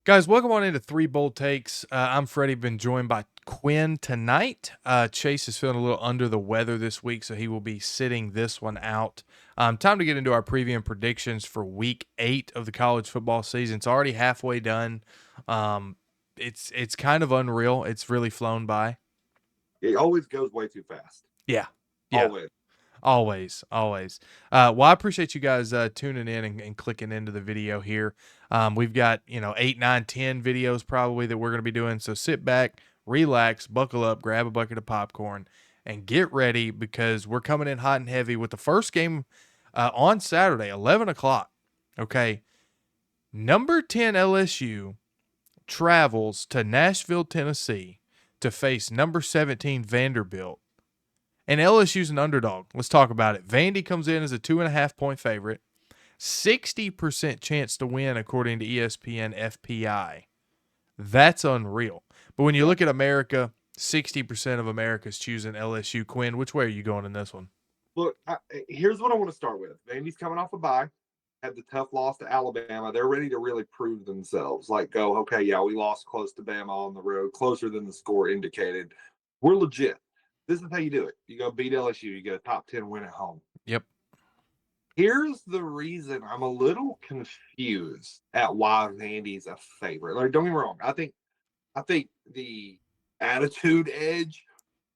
Guys, welcome on into Three Bold Takes. I'm Freddie, been joined by Quinn tonight. Chase is feeling a little under the weather this week, so he will be sitting this one out. Time to get into our preview and predictions for week 8 of the college football season. It's already halfway done. It's kind of unreal. It's really flown by. It always goes way too fast. Yeah. Yeah. Always. Always, always. Well, I appreciate you guys tuning in and clicking into the video here. We've got 8, 9, 10 videos probably that we're going to be doing. So sit back, relax, buckle up, grab a bucket of popcorn, and get ready because we're coming in hot and heavy with the first game on Saturday, 11 o'clock. Okay, number 10 LSU travels to Nashville, Tennessee, to face number 17 Vanderbilt. And LSU's an underdog. Let's talk about it. Vandy comes in as a 2.5 point favorite. 60% chance to win according to ESPN FPI. That's unreal. But when you Yeah. look at America, 60% of America's choosing LSU. Quinn, which way are you going in this one? Look, here's what I want to start with. Vandy's coming off a bye, had the tough loss to Alabama. They're ready to really prove themselves. Like, go, okay, yeah, we lost close to Bama on the road, closer than the score indicated. We're legit. This is how you do it. You go beat LSU, you get a top 10 win at home. Yep. Here's the reason I'm a little confused at why Vandy's a favorite. Like, don't get me wrong. I think the attitude edge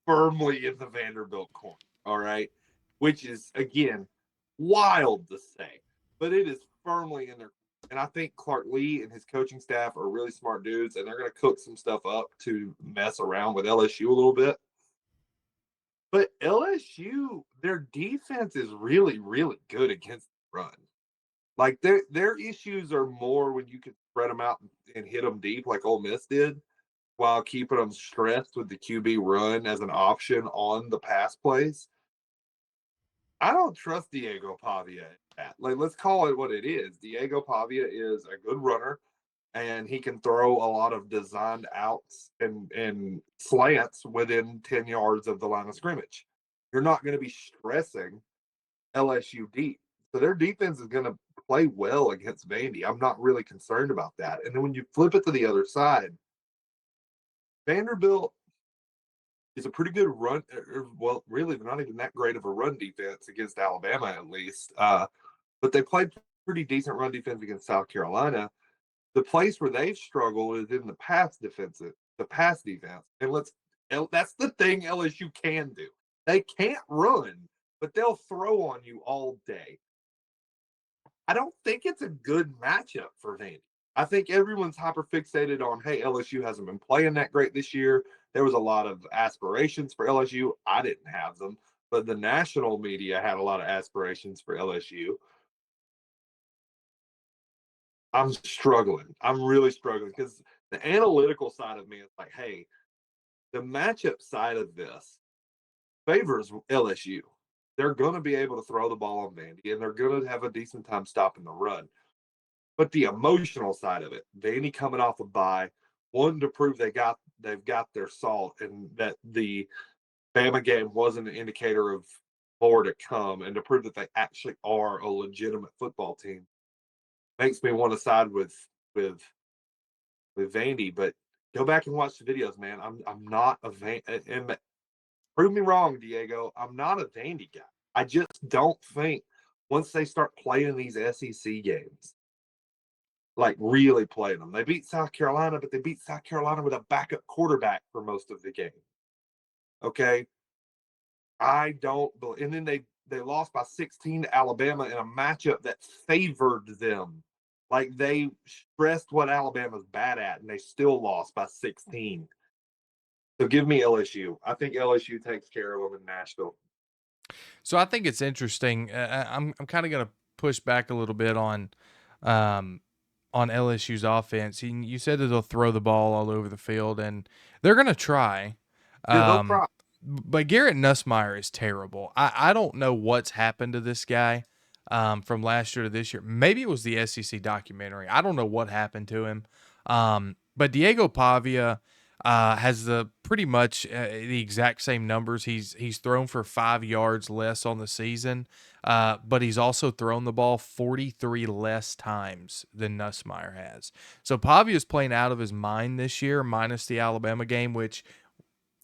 firmly in the Vanderbilt corner. All right. Which is, again, wild to say, but it is firmly in there. And I think Clark Lee and his coaching staff are really smart dudes, and they're going to cook some stuff up to mess around with LSU a little bit. But LSU, their defense is really, really good against the run. Like their issues are more when you can spread them out and hit them deep like Ole Miss did, while keeping them stressed with the QB run as an option on the pass plays. I don't trust Diego Pavia at that. Like, let's call it what it is. Diego Pavia is a good runner, and he can throw a lot of designed outs and slants within 10 yards of the line of scrimmage. You're not going to be stressing LSU deep. So their defense is going to play well against Vandy. I'm not really concerned about that. And then when you flip it to the other side, Vanderbilt is a pretty good run. Well, really, they're not even that great of a run defense against Alabama, at least. But they played pretty decent run defense against South Carolina. The place where they've struggled is in the pass defense. And that's the thing LSU can do. They can't run, but they'll throw on you all day. I don't think it's a good matchup for Vandy. I think everyone's hyper fixated on, hey, LSU hasn't been playing that great this year. There was a lot of aspirations for LSU. I didn't have them, but the national media had a lot of aspirations for LSU. I'm struggling. I'm really struggling because the analytical side of me is like, hey, the matchup side of this favors LSU. They're going to be able to throw the ball on Vandy, and they're going to have a decent time stopping the run. But the emotional side of it, Vandy coming off a bye, wanting to prove they've got their salt, and that the Bama game wasn't an indicator of more to come, and to prove that they actually are a legitimate football team, makes me want to side with with Vandy. But go back and watch the videos, man. I'm not a and prove me wrong, Diego. I'm not a Vandy guy. I just don't think once they start playing these SEC games, like really playing them. They beat South Carolina, but they beat South Carolina with a backup quarterback for most of the game. Okay. I don't and then they lost by 16 to Alabama in a matchup that favored them. Like they stressed what Alabama's bad at, and they still lost by 16. So give me LSU. I think LSU takes care of them in Nashville. So I think it's interesting. I'm kind of going to push back a little bit um, on LSU's offense. You said that they'll throw the ball all over the field, and they're going to try. Yeah, they'll Um, try. but Garrett Nussmeyer is terrible. I don't know what's happened to this guy from last year to this year. Maybe it was the SEC documentary. I don't know what happened to him. But Diego Pavia has the pretty much the exact same numbers. He's thrown for 5 yards less on the season. but he's also thrown the ball 43 less times than Nussmeier has. So Pavia's playing out of his mind this year, minus the Alabama game, which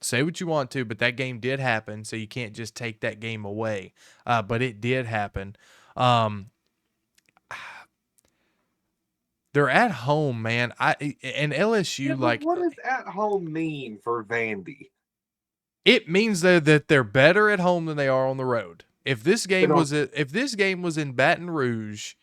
say what you want to, but that game did happen, so you can't just take that game away. But it did happen. Um, they're at home, man. And Yeah, LSU, but like, what does at home mean for Vandy? it means that they're better at home than they are on the road. They don't. If this game was in Baton Rouge,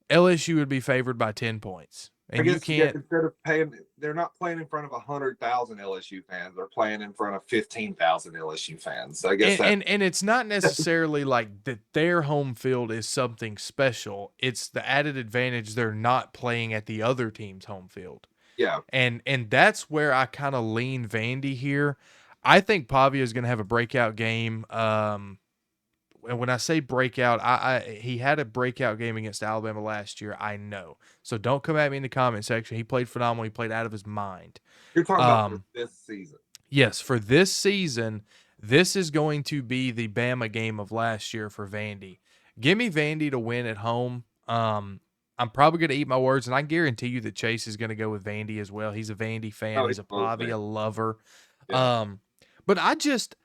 LSU would be favored by 10 points. I And you guess yeah, can't instead of paying, they're not playing in front of 100,000 LSU fans. They're playing in front of 15,000 LSU fans. So I guess that. and it's not necessarily like that their home field is something special. It's the added advantage they're not playing at the other team's home field. Yeah. And that's where I kind of lean Vandy here. I think Pavia is going to have a breakout game. And when I say breakout, he had a breakout game against Alabama last year. I know, so don't come at me in the comment section. He played phenomenal. He played out of his mind. You're talking about for Um, this season. yes, for this season, this is going to be the Bama game of last year for Vandy. Give me Vandy to win at home. I'm probably going to eat my words, and I guarantee you that Chase is going to go with Vandy as well. He's a Vandy fan. Oh, He's a both Pavia fans. lover. Yeah. But I just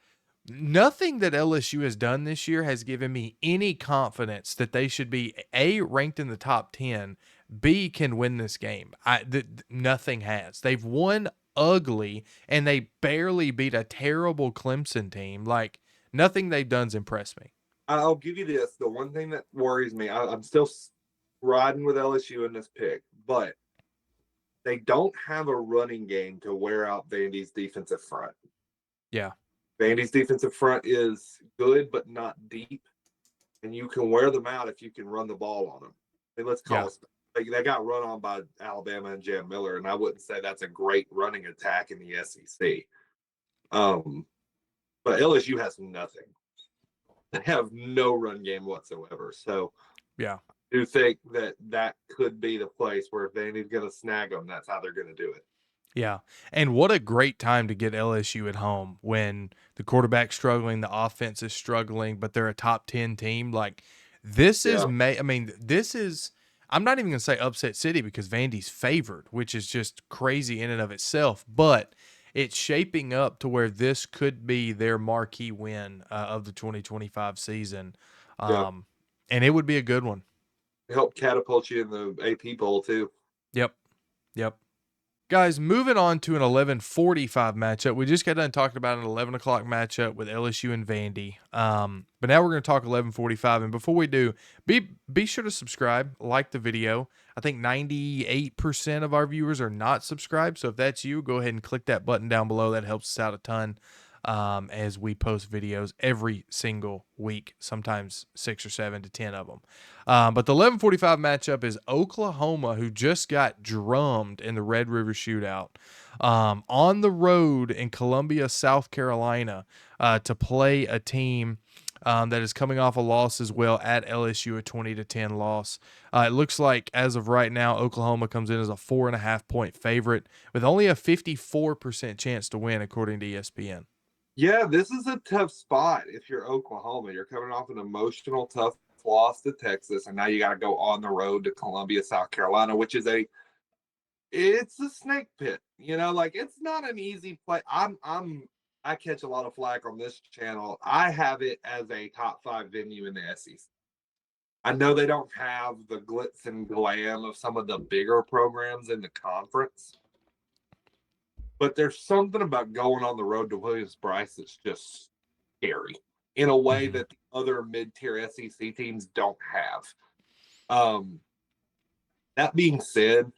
nothing that LSU has done this year has given me any confidence that they should be A, ranked in the top 10, B, can win this game. Nothing has. They've won ugly and they barely beat a terrible Clemson team. Like, nothing they've done's impressed me. I'll give you this. The one thing that worries me, I'm still riding with LSU in this pick, but they don't have a running game to wear out Vandy's defensive front. Yeah. Vandy's defensive front is good, but not deep. And you can wear them out if you can run the ball on them. I mean, let's call Yeah. it. They got run on by Alabama and Jam Miller, and I wouldn't say that's a great running attack in the SEC. But LSU has nothing. They have no run game whatsoever. So Yeah. I do think that could be the place where if Vandy's going to snag them, that's how they're going to do it. Yeah. And what a great time to get LSU at home when the quarterback's struggling, the offense is struggling, but they're a top 10 team. Like, this is, Yeah. this is, I'm not even going to say upset city because Vandy's favored, which is just crazy in and of itself, but it's shaping up to where this could be their marquee win of the 2025 season. Yeah. And it would be a good one. Help catapult you in the AP Bowl, too. Yep. Yep. Guys, moving on to an 11:45 matchup. We just got done talking about an 11 o'clock matchup with LSU and Vandy. But now we're going to talk 11:45. And before we do, be sure to subscribe, like the video. I think 98% of our viewers are not subscribed. So if that's you, go ahead and click that button down below. That helps us out a ton as we post videos every single week, sometimes 6 or 7 to 10 of them. But the 11:45 matchup is Oklahoma, who just got drummed in the Red River Shootout, on the road in Columbia, South Carolina, to play a team that is coming off a loss as well at LSU, a 20-10 loss. It looks like as of right now, Oklahoma comes in as a 4.5-point favorite with only a 54% chance to win, according to ESPN. Yeah, this is a tough spot if you're Oklahoma. You're coming off an emotional, tough loss to Texas, and now you got to go on the road to Columbia, South Carolina, which is it's a snake pit. Like it's not an easy play. I catch a lot of flack on this channel. I have it as a top 5 venue in the SEC. I know they don't have the glitz and glam of some of the bigger programs in the conference, but there's something about going on the road to Williams-Brice that's just scary in a way Mhm. that the other mid-tier SEC teams don't have. That being said,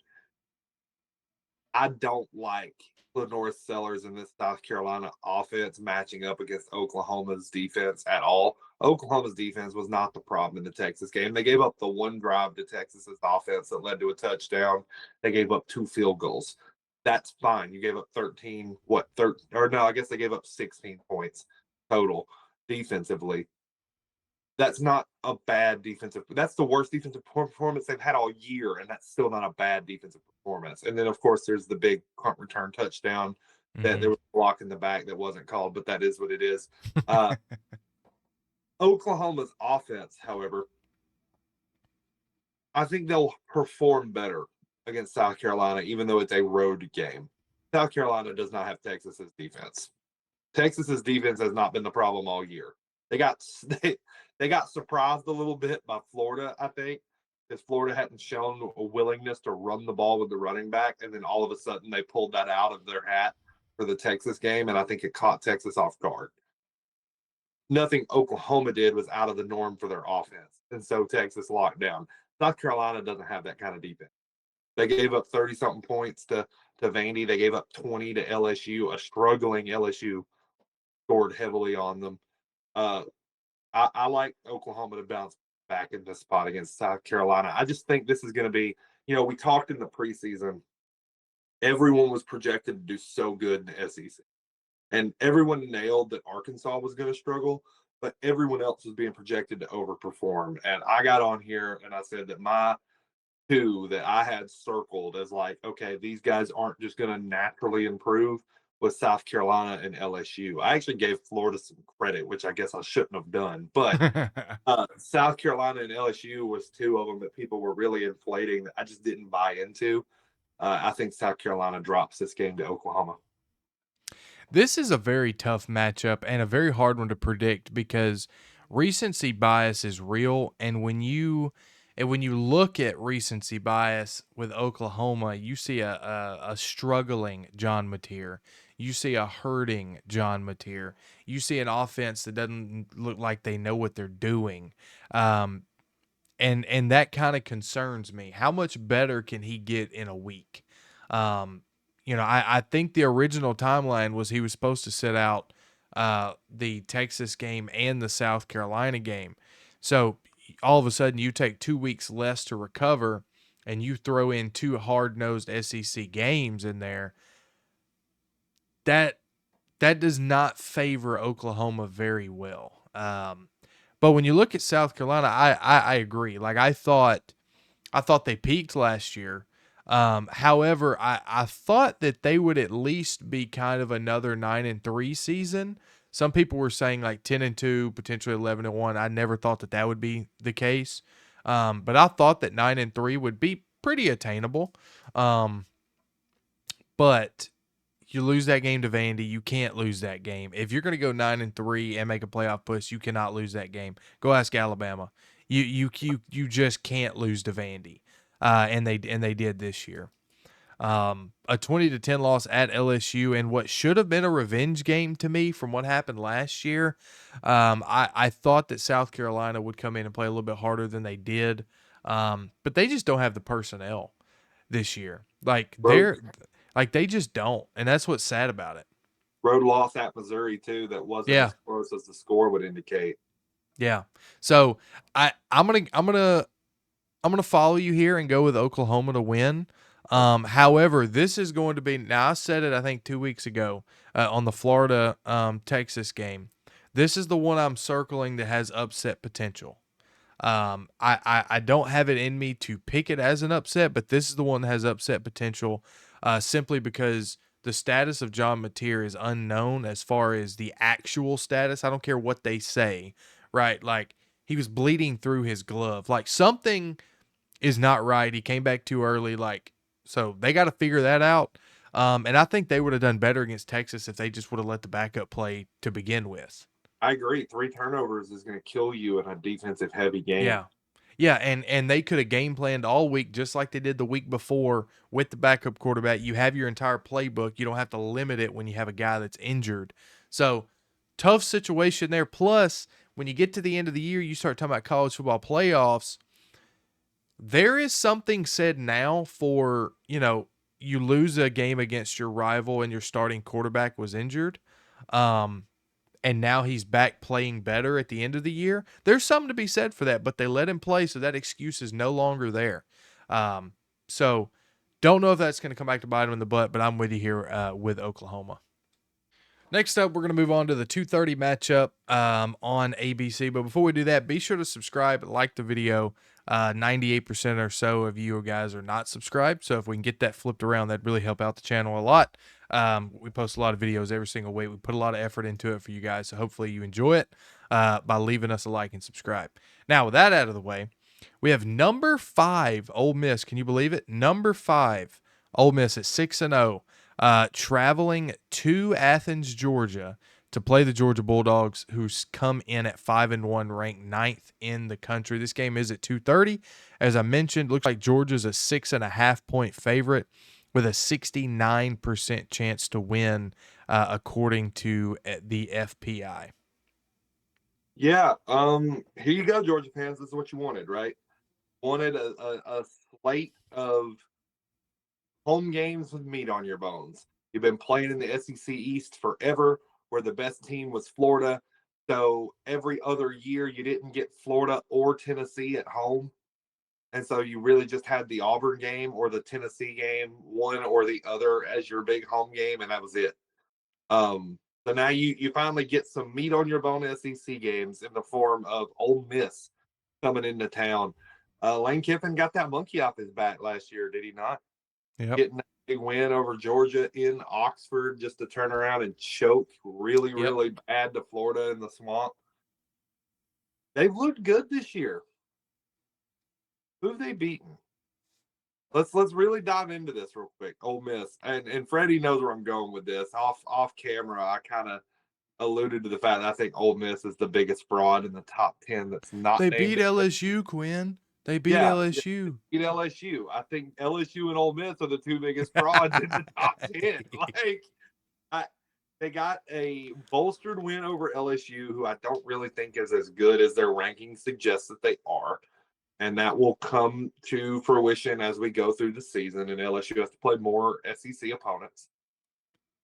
I don't like Lenore Sellers in this South Carolina offense matching up against Oklahoma's defense at all. Oklahoma's defense was not the problem in the Texas game. They gave up the one drive to Texas's offense that led to a touchdown. They gave up 2 field goals. That's fine. You gave up 13, or no, I guess they gave up 16 points total defensively. That's not a bad defensive. That's the worst defensive performance they've had all year, and that's still not a bad defensive performance. And then, of course, there's the big punt return touchdown that there was a block in the back that wasn't called, but that is what it is. Oklahoma's offense, however, I think they'll perform better against South Carolina, even though it's a road game. South Carolina does not have Texas's defense. Texas's defense has not been the problem all year. They got they, they got surprised a little bit by Florida, I think, because Florida hadn't shown a willingness to run the ball with the running back, and then all of a sudden they pulled that out of their hat for the Texas game, and I think it caught Texas off guard. Nothing Oklahoma did was out of the norm for their offense, and so Texas locked down. South Carolina doesn't have that kind of defense. They gave up 30 something points to Vandy. They gave up 20 to LSU. A struggling LSU scored heavily on them. Uh, I like Oklahoma to bounce back in this spot against South Carolina. I just think this is going to be, we talked in the preseason. Everyone was projected to do so good in the SEC, and everyone nailed that Arkansas was going to struggle, but everyone else was being projected to overperform. And I got on here and I said that my two that I had circled as like, okay, these guys aren't just going to naturally improve with South Carolina and LSU. I actually gave Florida some credit, which I guess I shouldn't have done. But South Carolina and LSU was two of them that people were really inflating that I just didn't buy into. I think South Carolina drops this game to Oklahoma. This is a very tough matchup and a very hard one to predict because recency bias is real, and when you look at recency bias with Oklahoma, you see a struggling John Mateer. You see a hurting John Mateer. You see an offense that doesn't look like they know what they're doing. Um, and that kind of concerns me. How much better can he get in a week? Um, I think the original timeline was he was supposed to sit out the Texas game and the South Carolina game. So all of a sudden you take 2 weeks less to recover and you throw in two hard-nosed SEC games in there. That that does not favor Oklahoma very well. But when you look at South Carolina, I agree. Like I thought they peaked last year. However, I thought that they would at least be kind of another 9-3 season. Some people were saying like 10-2, potentially 11-1. I never thought that would be the case. But I thought that 9-3 would be pretty attainable. Um, but you lose that game to Vandy, you can't lose that game. If you're going to go 9-3 and make a playoff push, you cannot lose that game. Go ask Alabama. You just can't lose to Vandy, and they did this year. A 20-10 loss at LSU and what should have been a revenge game to me from what happened last year. I thought that South Carolina would come in and play a little bit harder than they did, but they just don't have the personnel this year. Road They just don't, and that's what's sad about it. road loss at Missouri too that wasn't Yeah, as close as the score would indicate. yeah. So I'm gonna follow you here and go with Oklahoma to win. However, this is going to be now. I said it I think 2 weeks ago on the Florida Texas game. This is the one I'm circling that has upset potential. I don't have it in me to pick it as an upset, but this is the one that has upset potential simply because the status of John Mateer is unknown as far as the actual status. I don't care what they say, right? Like he was bleeding through his glove. Like something is not right. He came back too early. So they got to figure that out. And I think they would have done better against Texas if they just would have let the backup play to begin with. I agree. 3 turnovers is going to kill you in a defensive heavy game. Yeah. Yeah, and they could have game planned all week just like they did the week before with the backup quarterback. You have your entire playbook. You don't have to limit it when you have a guy that's injured. So, tough situation there. Plus, when you get to the end of the year, you start talking about college football playoffs. There is something said now for, you lose a game against your rival and your starting quarterback was injured. And now he's back playing better at the end of the year. There's something to be said for that, but they let him play, so that excuse is no longer there. So don't know if that's going to come back to bite him in the butt, but I'm with you here with Oklahoma. Next up, we're going to move on to the 2:30 matchup on ABC. But before we do that, be sure to subscribe, like the video. 98% or so of you guys are not subscribed. So if we can get that flipped around, that'd really help out the channel a lot. We post a lot of videos every single week. We put a lot of effort into it for you guys. So hopefully you enjoy it. by leaving us a like and subscribe. Now, with that out of the way, we have number 5 Ole Miss. Can you believe it? Number 5 Ole Miss at 6-0, traveling to Athens, Georgia, to play the Georgia Bulldogs, who's come in at 5-1, ranked 9th in the country. This game is at 2:30. As I mentioned, looks like Georgia's a 6.5-point favorite with a 69% chance to win, according to the FPI. Yeah. Here you go, Georgia fans. This is what you wanted, right? Wanted a slate of home games with meat on your bones. You've been playing in the SEC East forever, where the best team was Florida. So every other year, you didn't get Florida or Tennessee at home. And so you really just had the Auburn game or the Tennessee game, one or the other, as your big home game, and that was it. So now you finally get some meat on your bone SEC games in the form of Ole Miss coming into town. Lane Kiffin got that monkey off his back last year, did he not? Yep. Getting that big win over Georgia in Oxford just to turn around and choke really, Yep. really bad to Florida in the swamp. They've looked good this year. Who have they beaten? Let's really dive into this real quick. Ole Miss, and Freddie knows where I'm going with this. Off camera, I kind of alluded to the fact that I think Ole Miss is the biggest fraud in the top 10 that's not They beat named. LSU, Quinn. They beat Yeah, LSU. beat LSU. I think LSU and Ole Miss are the two biggest frauds in the top 10. Like, I, they got a bolstered win over LSU, who I don't really think is as good as their rankings suggest that they are. And that will come to fruition as we go through the season, and LSU has to play more SEC opponents.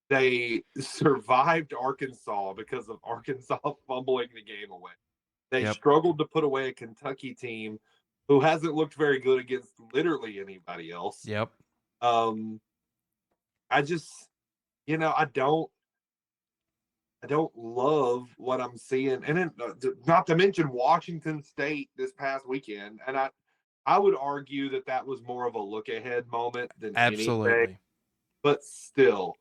They survived Arkansas because of Arkansas fumbling the game away. They Yep. struggled to put away a Kentucky team who hasn't looked very good against literally anybody else. Yep. Um, I just, I don't love what I'm seeing, and then, not to mention Washington State this past weekend. And I would argue that that was more of a look ahead moment than anything. Absolutely. But still,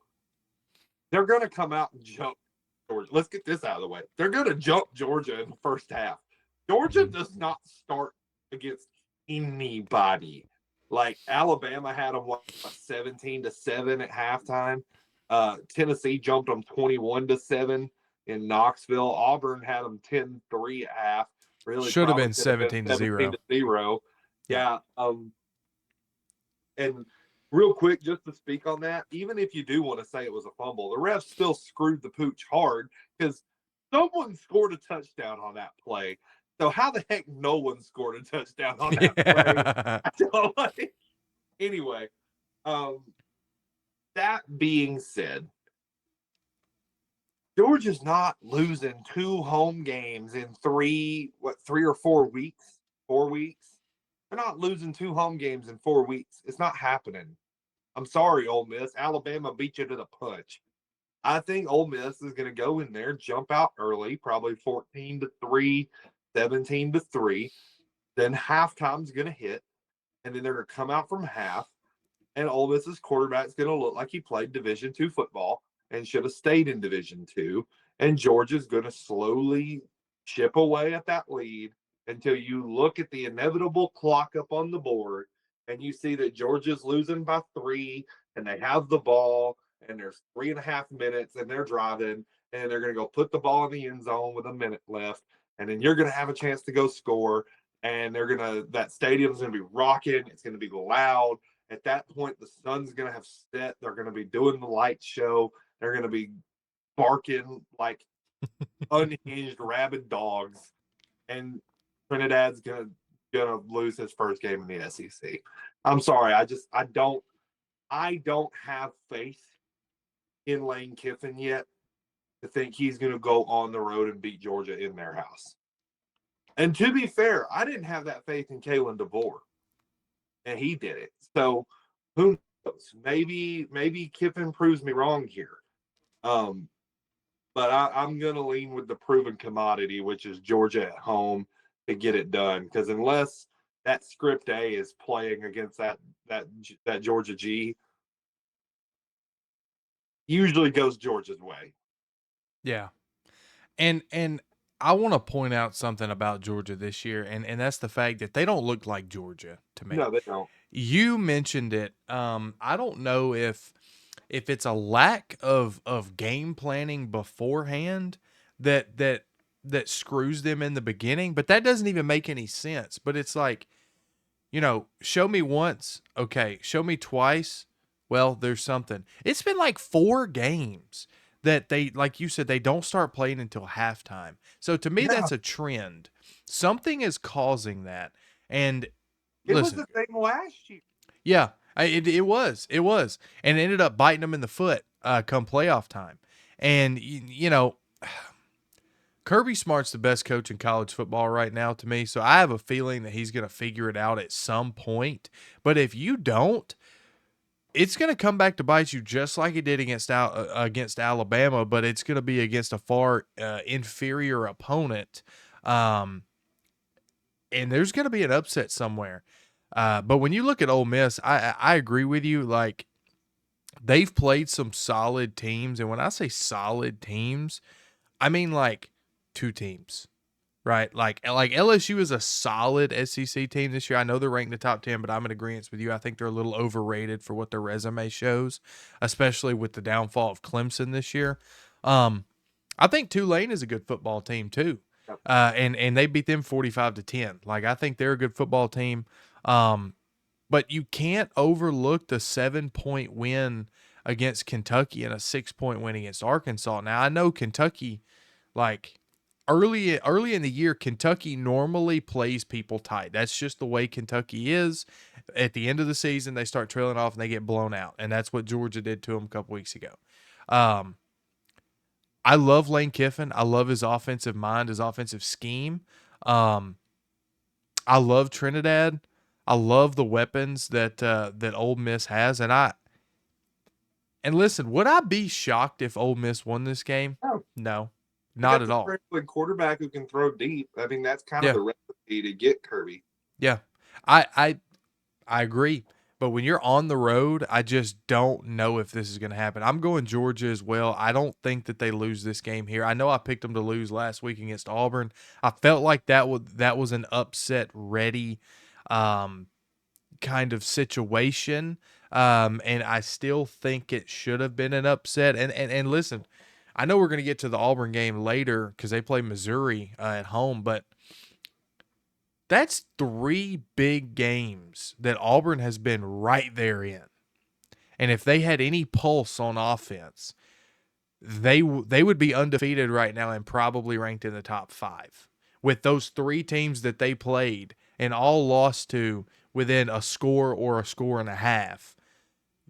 they're going to come out and jump Georgia. Let's get this out of the way. They're going to jump Georgia in the first half. Georgia Mhm. does not start against anybody. Like Alabama had them 17-7 at halftime. Tennessee jumped them 21-7 in Knoxville. Auburn had them 10-3 at half. Really, Should have probably been could have been 17-0. 17-0. Yeah. Yeah. And real quick, just to speak on that, even if you do want to say it was a fumble, the refs still screwed the pooch hard because someone scored a touchdown on that play. So how the heck no one scored a touchdown on that play? Yeah. I don't like. Anyway, um, that being said, Georgia's not losing 2 home games in 3 or 4 weeks. 4 weeks. They're not losing 2 home games in 4 weeks. It's not happening. I'm sorry, Ole Miss. Alabama beat you to the punch. I think Ole Miss is going to go in there, jump out early, probably 14-3, 17-3. Then halftime's going to hit, and then they're going to come out from half, and Ole Miss's quarterback's going to look like he played Division II football and should have stayed in Division II. And Georgia's going to slowly chip away at that lead until you look at the inevitable clock up on the board and you see that Georgia's losing by 3 and they have the ball and there's 3.5 minutes and they're driving and they're going to go put the ball in the end zone with a minute left. And then you're going to have a chance to go score. And that stadium's going to be rocking. It's going to be loud. At that point, the sun's going to have set. They're going to be doing the light show. They're going to be barking like unhinged rabid dogs, and Trinidad's gonna lose his first game in the SEC. I'm sorry, I don't have faith in Lane Kiffin yet to think he's gonna go on the road and beat Georgia in their house. And to be fair, I didn't have that faith in Kalen DeVore, and he did it. So who knows? Maybe Kiffin proves me wrong here. Um, but I'm going to lean with the proven commodity, which is Georgia at home to get it done. Because unless that script A is playing against that Georgia G, usually goes Georgia's way. Yeah. And I want to point out something about Georgia this year, and that's the fact that they don't look like Georgia to me. No, they don't. You mentioned it. I don't know if it's a lack of game planning beforehand that screws them in the beginning, but that doesn't even make any sense. But it's like, show me once, okay, show me twice. Well, there's something. It's been like 4 games that they, like you said, they don't start playing until halftime. So to me, Yeah, that's a trend. Something is causing that. And it was listen, the thing last year. yeah, it was, and it ended up biting them in the foot come playoff time. And Kirby Smart's the best coach in college football right now to me, so I have a feeling that he's going to figure it out at some point. But if you don't, it's going to come back to bite you just like it did against Alabama, but it's going to be against a far inferior opponent. Um, and there's going to be an upset somewhere. But when you look at Ole Miss, I agree with you. Like, they've played some solid teams, and when I say solid teams, I mean like 2 teams, right? Like LSU is a solid SEC team this year. I know they're ranked in the top 10, but I'm in agreement with you. I think they're a little overrated for what their resume shows, especially with the downfall of Clemson this year. Um, I think Tulane is a good football team too. Yep. And they beat them 45-10. Like, I think they're a good football team. Um, but you can't overlook the 7-point win against Kentucky and a 6-point win against Arkansas. Now, I know Kentucky, like, early in the year, Kentucky normally plays people tight. That's just the way Kentucky is. At the end of the season, they start trailing off and they get blown out, and that's what Georgia did to them a couple weeks ago. Um, I love Lane Kiffin. I love his offensive mind, his offensive scheme. Um, I love Trinidad. I love the weapons that Ole Miss has, and listen, would I be shocked if Ole Miss won this game? No, No, they not got at the all. very good quarterback who can throw deep. I mean, that's kind of Yeah, the recipe to get Kirby. yeah, I I I agree. But when you're on the road, I just don't know if this is going to happen. I'm going Georgia as well. I don't think that they lose this game here. I know I picked them to lose last week against Auburn. I felt like that was an upset ready um, kind of situation. And I still think it should have been an upset. And listen, I know we're going to get to the Auburn game later because they play Missouri at home, but that's 3 big games that Auburn has been right there in. And if they had any pulse on offense, they would be undefeated right now and probably ranked in the top 5. With those 3 teams that they played and all lost to within a score or a score and a half,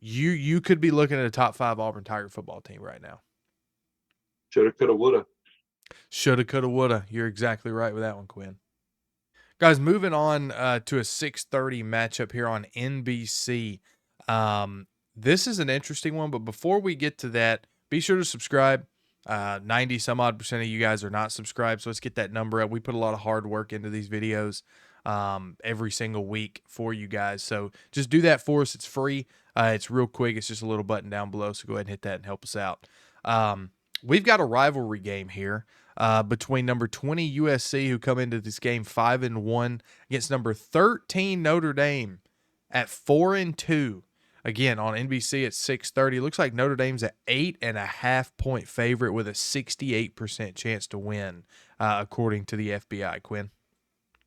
you could be looking at a top 5 Auburn Tiger football team right now. Shoulda, coulda, woulda. Shoulda, coulda, woulda. You're exactly right with that one, Quinn. Guys, moving on to a 6:30 matchup here on NBC. Um, this is an interesting one, but before we get to that, be sure to subscribe. 90 some odd percent of you guys are not subscribed, so let's get that number up. We put a lot of hard work into these videos every single week for you guys, so just do that for us. It's free. It's real quick. It's just a little button down below, so go ahead and hit that and help us out. We've got a rivalry game here between number 20 USC, who come into this game 5-1, against number 13 Notre Dame at 4-2. Again, on NBC at 6:30. Looks like Notre Dame's an 8.5-point favorite with a 68% chance to win, according to the FBI. Quinn.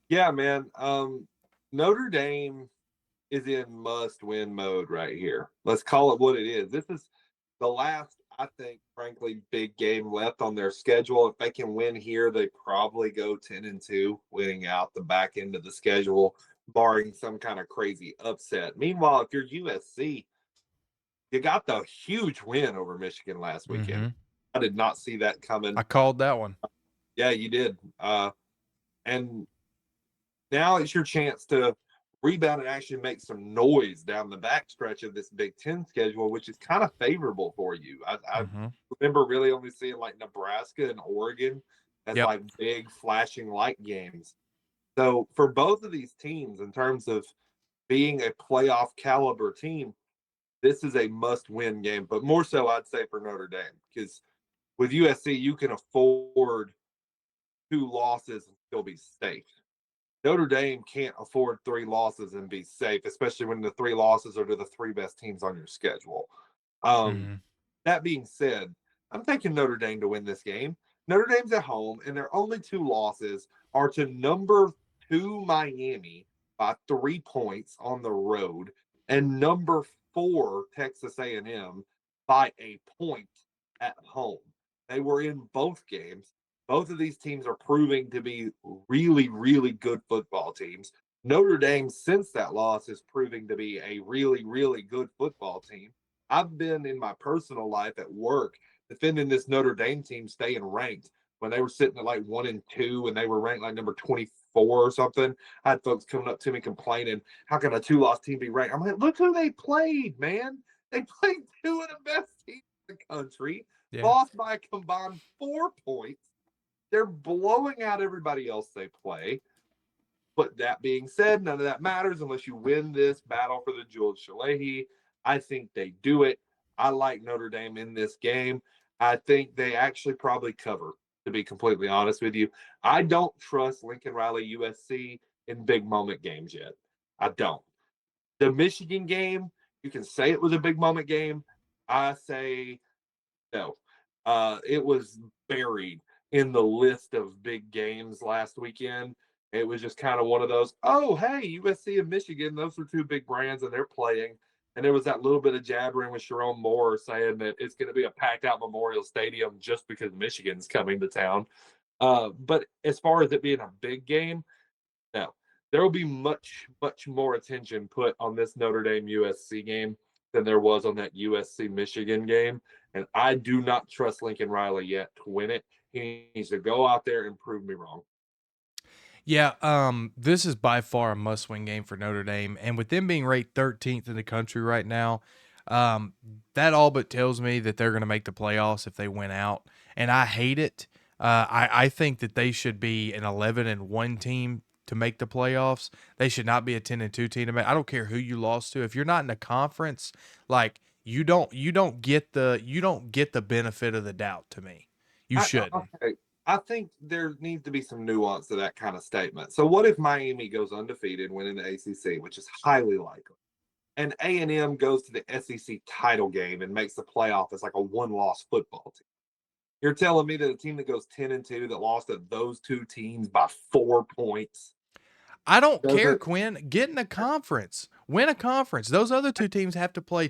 Yeah, man. Notre Dame is in must-win mode right here. Let's call it what it is. This is the last, I think, frankly, big game left on their schedule. If they can win here, they probably go 10-2, winning out the back end of the schedule, barring some kind of crazy upset. Meanwhile, if you're USC, you got the huge win over Michigan last weekend. Mm-hmm. I did not see that coming. I called that one. Yeah, you did. And now it's your chance to rebound and actually make some noise down the backstretch of this Big Ten schedule, which is kind of favorable for you. I Mm-hmm. remember really only seeing like Nebraska and Oregon as Yep. like big flashing light games. So for both of these teams, in terms of being a playoff caliber team, this is a must-win game. But more so, I'd say for Notre Dame, because with USC, you can afford 2 losses and still be safe. Notre Dame can't afford 3 losses and be safe, especially when the 3 losses are to the 3 best teams on your schedule. Um, Mhm. that being said, I'm taking Notre Dame to win this game. Notre Dame's at home, and their only 2 losses are to number 2 Miami by 3 points on the road and number 4 Texas A&M by a point at home. They were in both games. Both of these teams are proving to be really, really good football teams. Notre Dame, since that loss, is proving to be a really, really good football team. I've been in my personal life at work defending this Notre Dame team staying ranked when they were sitting at like 1-2 and they were ranked like number 24 or something. I had folks coming up to me complaining, how can a 2-loss team be ranked? I'm like, look who they played, man. They played 2 of the best teams in the country, Yeah. lost by a combined 4 points. They're blowing out everybody else they play. But that being said, none of that matters unless you win this battle for the Jules Shalehi. I think they do it. I like Notre Dame in this game. I think they actually probably cover, to be completely honest with you. I don't trust Lincoln Riley USC in big moment games yet. I don't. The Michigan game, you can say it was a big moment game. I say no. It was buried in the list of big games last weekend. It was just kind of one of those, oh, hey, USC and Michigan, those are 2 big brands and they're playing. And there was that little bit of jabbering with Sharon Moore saying that it's going to be a packed out Memorial Stadium just because Michigan's coming to town. But as far as it being a big game, no, there will be much, much more attention put on this Notre Dame USC game than there was on that USC Michigan game. And I do not trust Lincoln Riley yet to win it. He needs to go out there and prove me wrong. Yeah, this is by far a must-win game for Notre Dame, and with them being ranked 13th in the country right now, um, that all but tells me that they're going to make the playoffs if they win out, and I hate it. I think that they should be an 11-1 team to make the playoffs. They should not be a 10-2 team to make. I don't care who you lost to. If you're not in a conference, like you don't get the benefit of the doubt to me. You shouldn't. Okay. I think there needs to be some nuance to that kind of statement. So, what if Miami goes undefeated, winning the ACC, which is highly likely, and A&M goes to the SEC title game and makes the playoff as like a one-loss football team? You're telling me that a team that goes 10-2 that lost to those 2 teams by 4 points I don't care, doesn't. Quinn. Get in a conference. Win a conference. Those other two teams have to play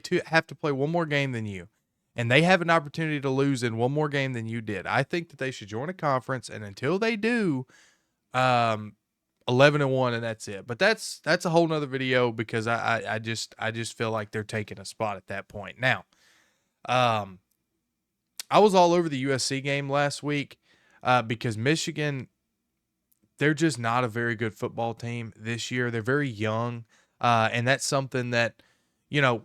one more game than you. And they have an opportunity to lose in one more game than you did. I think that they should join a conference, and until they do, um 11-1, and that's it. But that's a whole nother video because I just feel like they're taking a spot at that point. Now, um I was all over the USC game last week because Michigan, they're just not a very good football team this year. They're very young, and that's something that,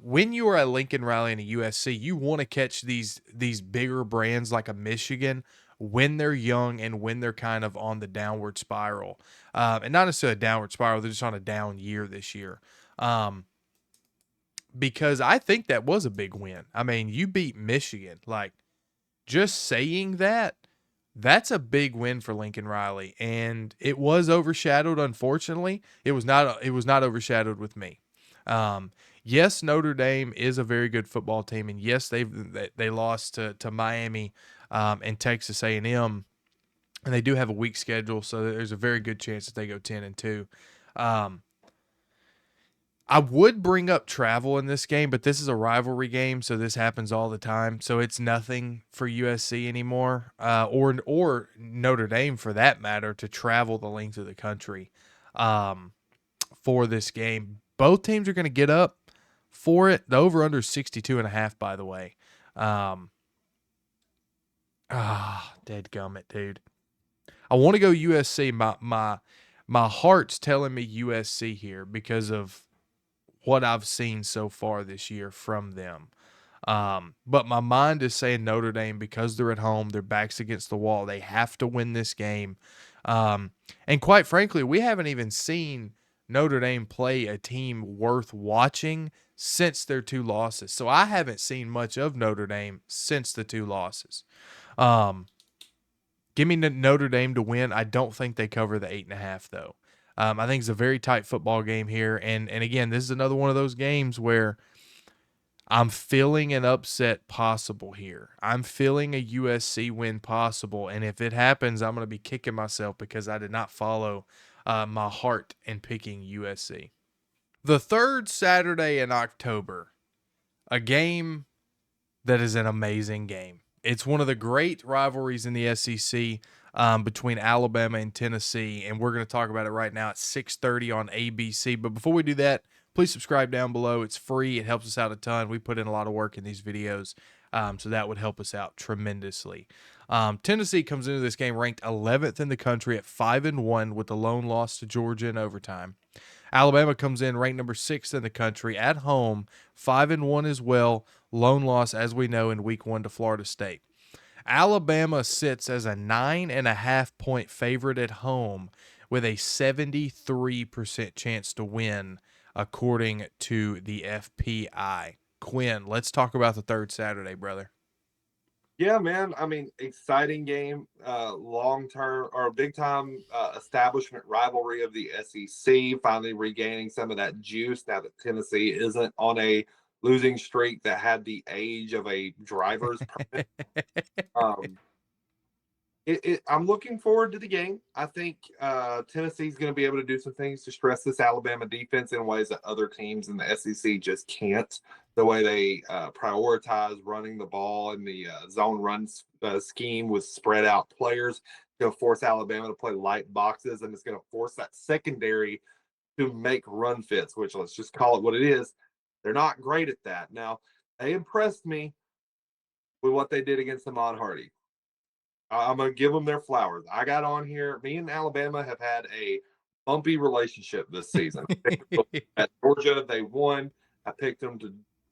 when you are at Lincoln Riley and a USC, you want to catch these bigger brands like a Michigan when they're young and when they're kind of on the downward spiral, and not necessarily a downward spiral. They're just on a down year this year. Because I think that was a big win. I mean, you beat Michigan. Like, just saying that, that's a big win for Lincoln Riley, and it was overshadowed. Unfortunately, it was not. It was not overshadowed with me. Um, yes, Notre Dame is a very good football team, and yes, they lost to Miami and Texas A&M, and they do have a weak schedule, so there's a very good chance that they go 10-2. Um, I would bring up travel in this game, but this is a rivalry game, so this happens all the time. So it's nothing for USC anymore, or Notre Dame for that matter, to travel the length of the country for this game. Both teams are going to get up for it. The over/under is 62.5, by the way. Dead gummit, dude. I want to go USC. My heart's telling me USC here because of what I've seen so far this year from them. But my mind is saying Notre Dame because they're at home, their backs against the wall. They have to win this game. And quite frankly, we haven't even seen Notre Dame play a team worth watching since their 2 losses. So I haven't seen much of Notre Dame since the 2 losses. Um, Give me Notre Dame to win. I don't think they cover the 8.5 though. I think it's a very tight football game here, and again, this is another one of those games where I'm feeling an upset possible here. I'm feeling a USC win possible, and if it happens, I'm going to be kicking myself because I did not follow my heart in picking USC. The third Saturday in October, a game that is an amazing game. It's one of the great rivalries in the SEC between Alabama and Tennessee, and we're going to talk about it right now at 6:30 on ABC. But before we do that, please subscribe down below. It's free. It helps us out a ton. We put in a lot of work in these videos, so that would help us out tremendously. Tennessee comes into this game ranked 11th in the country at 5-1 with the lone loss to Georgia in overtime. Alabama comes in ranked number 6 in the country at home, 5-1 as well. Lone loss, as we know, in week 1 to Florida State. Alabama sits as a 9.5-point favorite at home with a 73% chance to win, according to the FPI. Quinn, let's talk about the third Saturday, brother. Yeah, man. I mean, exciting game, long term or big time establishment rivalry of the SEC, finally regaining some of that juice now that Tennessee isn't on a losing streak that had the age of a driver's permit. Um, I'm looking forward to the game. I think Tennessee's going to be able to do some things to stress this Alabama defense in ways that other teams in the SEC just can't. The way they prioritize running the ball in the zone run scheme with spread out players, going to force Alabama to play light boxes, and it's going to force that secondary to make run fits, which let's just call it what it is. They're not great at that. Now, they impressed me with what they did against Ahmad Hardy. I'm gonna give them their flowers. I got on here. Me and Alabama have had a bumpy relationship this season. At Georgia, they won. I picked them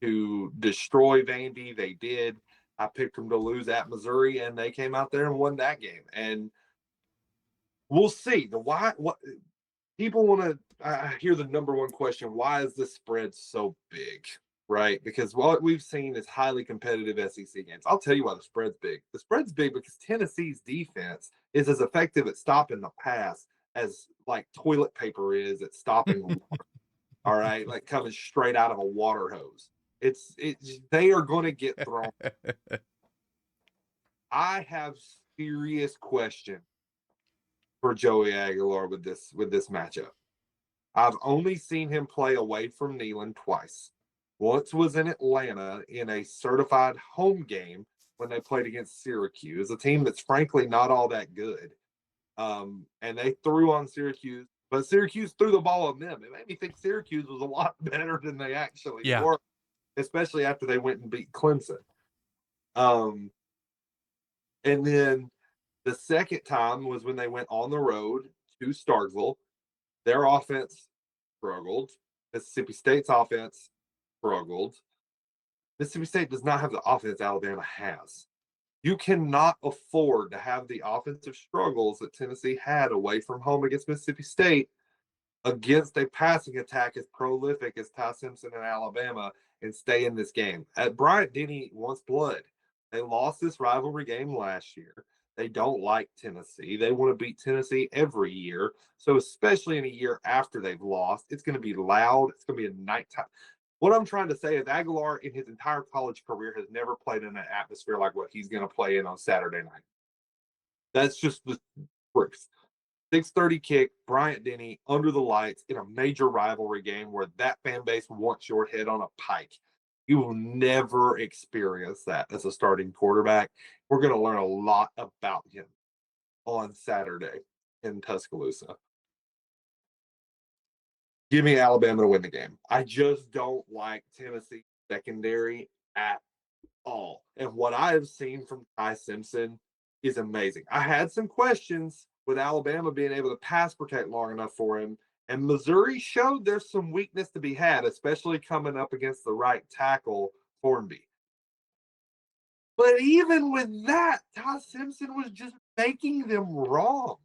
to destroy Vandy. They did. I picked them to lose at Missouri, and they came out there and won that game. And we'll see. The why what people want to I hear the number one question: why is this spread so big? Right? Because what we've seen is highly competitive SEC games. I'll tell you why the spread's big. The spread's big because Tennessee's defense is as effective at stopping the pass as like toilet paper is at stopping water. All right, like coming straight out of a water hose. It's they are going to get thrown. I have serious question for Joey Aguilar with this matchup. I've only seen him play away from Neyland twice. Once was in Atlanta in a certified home game when they played against Syracuse, a team that's frankly not all that good. And they threw on Syracuse, but Syracuse threw the ball on them. It made me think Syracuse was a lot better than they actually Yeah. were, especially after they went and beat Clemson. Um, and then the second time was when they went on the road to Starkville. Their offense struggled. Mississippi State's offense struggled. Mississippi State does not have the offense Alabama has. You cannot afford to have the offensive struggles that Tennessee had away from home against Mississippi State against a passing attack as prolific as Ty Simpson in Alabama and stay in this game. At Bryant Denny wants blood. They lost this rivalry game last year. They don't like Tennessee. They want to beat Tennessee every year. So, especially in a year after they've lost, it's going to be loud. It's going to be a nighttime. What I'm trying to say is Aguilar in his entire college career has never played in an atmosphere like what he's going to play in on Saturday night. That's just the truth. 6:30 kick, Bryant Denny under the lights in a major rivalry game where that fan base wants your head on a pike. You will never experience that as a starting quarterback. We're going to learn a lot about him on Saturday in Tuscaloosa. Give me Alabama to win the game. I just don't like Tennessee secondary at all. And what I have seen from Ty Simpson is amazing. I had some questions with Alabama being able to pass protect long enough for him. And Missouri showed there's some weakness to be had, especially coming up against the right tackle, Hornby. But even with that, Ty Simpson was just making them wrong.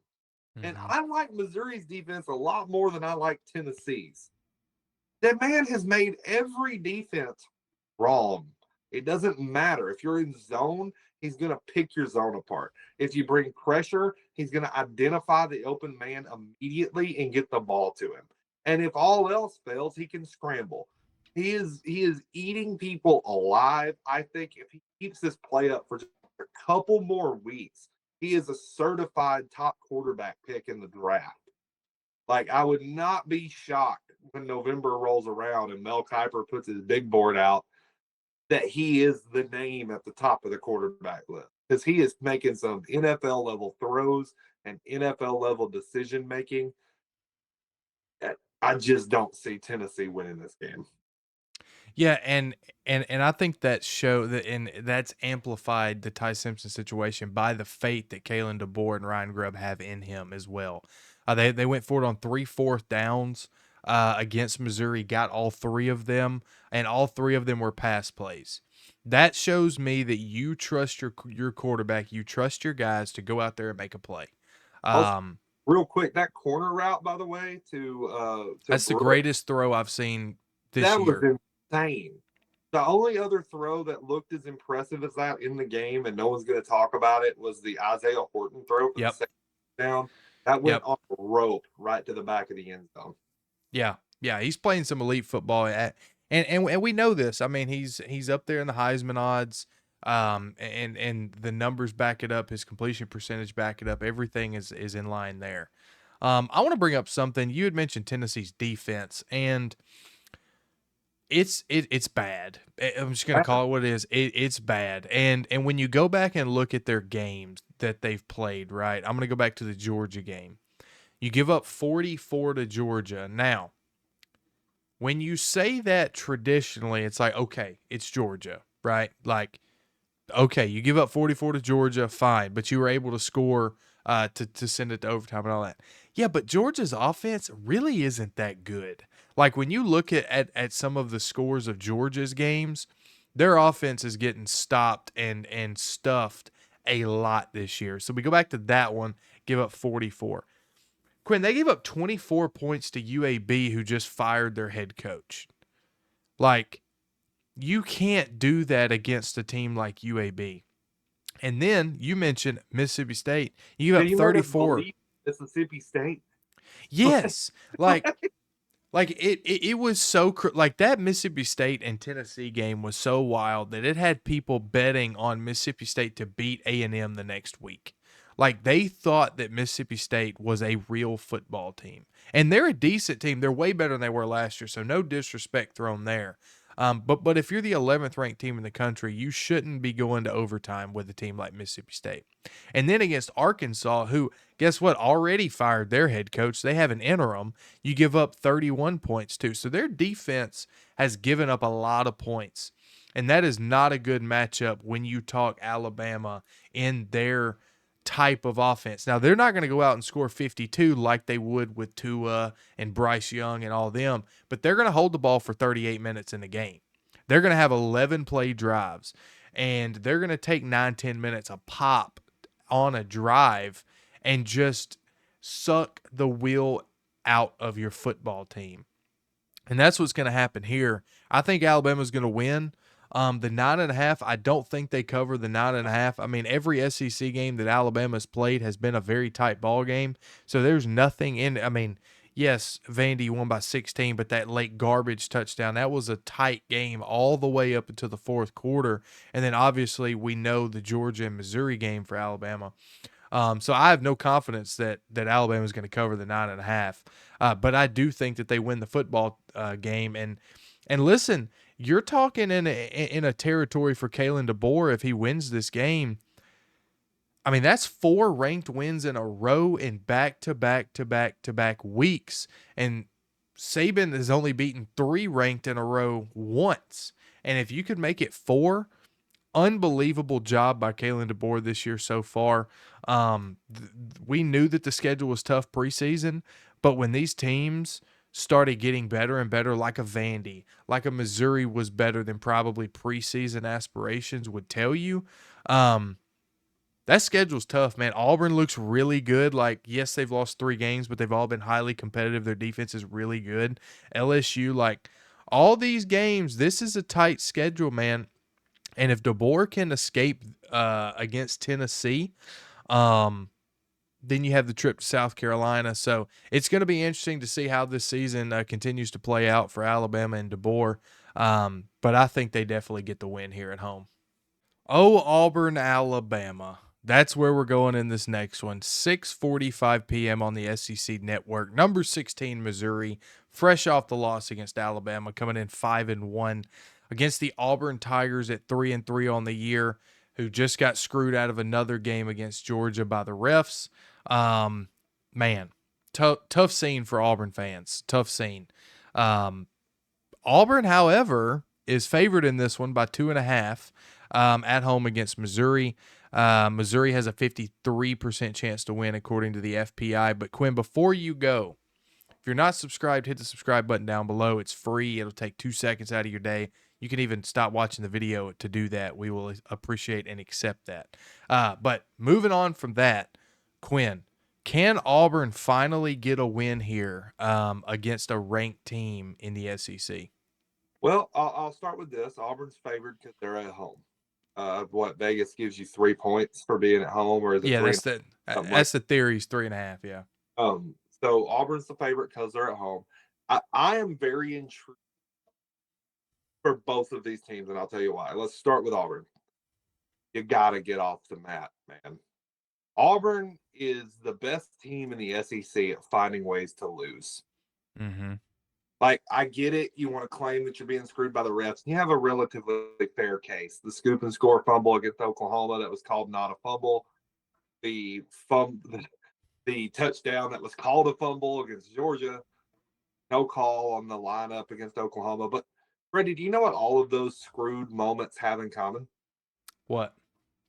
And I like Missouri's defense a lot more than I like Tennessee's. That man has made every defense wrong It doesn't matter. If you're in zone, he's going to pick your zone apart. If you bring pressure, he's going to identify the open man immediately and get the ball to him. And if all else fails, he can scramble. He is eating people alive. I think if he keeps this play up for just a couple more weeks, he is a certified top quarterback pick in the draft. Like, I would not be shocked when November rolls around and Mel Kiper puts his big board out that he is the name at the top of the quarterback list, because he is making some NFL level throws and NFL level decision making. I just don't see Tennessee winning this game. Yeah, and I think that show that and that's amplified the Ty Simpson situation by the faith that Kalen DeBoer and Ryan Grubb have in him as well. They went forward on 3 fourth downs against Missouri, got all three of them, and all three of them were pass plays. That shows me that you trust your quarterback, you trust your guys to go out there and make a play. Also, Um, real quick, that corner route, by the way, to that's the Brooks, greatest throw I've seen this that was year. insane. The only other throw that looked as impressive as that in the game, and no one's going to talk about it, was the Isaiah Horton throw for the Yep. second down. That went Yep. on a rope right to the back of the end zone. Yeah, yeah, he's playing some elite football, and we know this. I mean, he's up there in the Heisman odds, and the numbers back it up. His completion percentage back it up. Everything is in line there. I want to bring up something you had mentioned Tennessee's defense, and it's bad. I'm just gonna call it what it is. It's bad, and when you go back and look at their games that they've played, right? I'm gonna go back to the Georgia game. You give up 44 to Georgia. Now, when you say that traditionally, it's like, okay, it's Georgia, right? Like, okay, you give up 44 to Georgia, fine, but you were able to score to send it to overtime and all that. Yeah, but Georgia's offense really isn't that good. Like when you look at some of the scores of Georgia's games, their offense is getting stopped and stuffed a lot this year. So we go back to that one, give up 44. Quinn, they gave up 24 points to UAB, who just fired their head coach. Like, you can't do that against a team like UAB. And then you mentioned Mississippi State. You give up You made us 34. believe Mississippi State. Yes. Like it was so like that Mississippi State and Tennessee game was so wild that it had people betting on Mississippi State to beat A&M the next week. Like they thought that Mississippi State was a real football team. And they're a decent team. They're way better than they were last year, so no disrespect thrown there. But if you're the 11th ranked team in the country, you shouldn't be going to overtime with a team like Mississippi State. And then against Arkansas, who guess what, already fired their head coach. They have an interim. You give up 31 points too. So their defense has given up a lot of points. And that is not a good matchup when you talk Alabama in their type of offense. Now, they're not going to go out and score 52 like they would with Tua and Bryce Young and all them, but they're going to hold the ball for 38 minutes in the game. They're going to have 11 play drives, and they're going to take 9-10 minutes a pop on a drive and just suck the wheel out of your football team. And that's what's going to happen here. I think Alabama's going to win. The 9.5, I don't think they cover the 9.5. I mean, every SEC game that Alabama's played has been a very tight ball game. So there's nothing in. I mean, yes, Vandy won by 16, but that late garbage touchdown, that was a tight game all the way up until the fourth quarter. And then obviously we know the Georgia and Missouri game for Alabama. So I have no confidence that Alabama is going to cover the 9.5. But I do think that they win the football game. And listen, you're talking in a territory for Kalen DeBoer if he wins this game. I mean, that's 4 ranked wins in a row in back-to-back weeks. And Saban has only beaten 3 ranked in a row once. And if you could make it 4, unbelievable job by Kalen DeBoer this year so far. We knew that the schedule was tough preseason, but when these teams started getting better and better, like a Vandy, like a Missouri was better than probably preseason aspirations would tell you, that schedule's tough, man. Auburn looks really good. Like, yes, they've lost 3 games, but they've all been highly competitive. Their defense is really good. LSU, like, all these games, this is a tight schedule, man. And if DeBoer can escape against Tennessee, um, then you have the trip to South Carolina. So it's going to be interesting to see how this season continues to play out for Alabama and DeBoer. But I think they definitely get the win here at home. Oh, Auburn, Alabama. That's where we're going in this next one. 6:45 p.m. on the SEC network. Number 16 Missouri, fresh off the loss against Alabama, coming in 5-1 against the Auburn Tigers at 3-3 on the year, who just got screwed out of another game against Georgia by the refs. Um, man, tough scene for Auburn fans. Tough scene. Um, Auburn, however, is favored in this one by 2.5 at home against Missouri. Missouri has a 53% chance to win, according to the FPI. But Quinn, before you go, if you're not subscribed, hit the subscribe button down below. It's free. It'll take 2 seconds out of your day. You can even stop watching the video to do that. We will appreciate and accept that. But moving on from that, Quinn, can Auburn finally get a win here against a ranked team in the SEC? Well, I'll start with this. Auburn's favored because they're at home. What Vegas gives you 3 points for being at home, or is it Yeah, three and something like? that's the theory's 3.5. Yeah. So Auburn's the favorite because they're at home. I am very intrigued for both of these teams, and I'll tell you why. Let's start with Auburn. You got to get off the mat, man. Auburn is the best team in the SEC at finding ways to lose. Mm-hmm. Like, I get it. You want to claim that you're being screwed by the refs. You have a relatively fair case. The scoop and score fumble against Oklahoma that was called not a fumble. The the touchdown that was called a fumble against Georgia. No call on the lineup against Oklahoma. But, Freddie, do you know what all of those screwed moments have in common? What?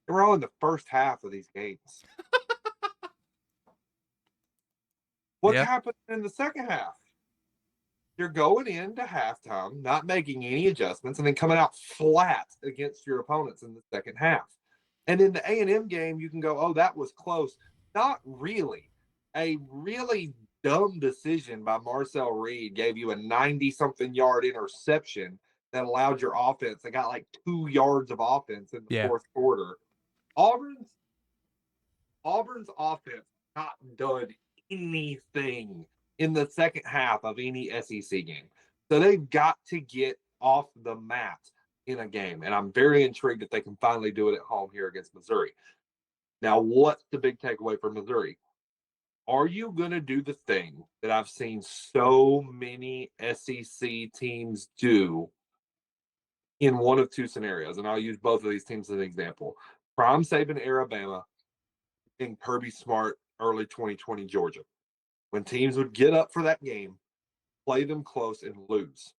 They were all in the first half of these games. What's Yeah. happening in the second half? You're going into halftime, not making any adjustments, and then coming out flat against your opponents in the second half. And in the A&M game, you can go, oh, that was close. Not really. A really dumb decision by Marcel Reed gave you a 90-something yard interception that allowed your offense. They got like 2 yards of offense in the Yeah. fourth quarter. Auburn's Auburn's offense not done anything in the second half of any SEC game. So they've got to get off the mat in a game. And I'm very intrigued that they can finally do it at home here against Missouri. Now, what's the big takeaway for Missouri? Are you going to do the thing that I've seen so many SEC teams do in one of two scenarios? And I'll use both of these teams as an example. Prime Saban Alabama and Kirby Smart early 2020 Georgia. When teams would get up for that game, play them close, and lose,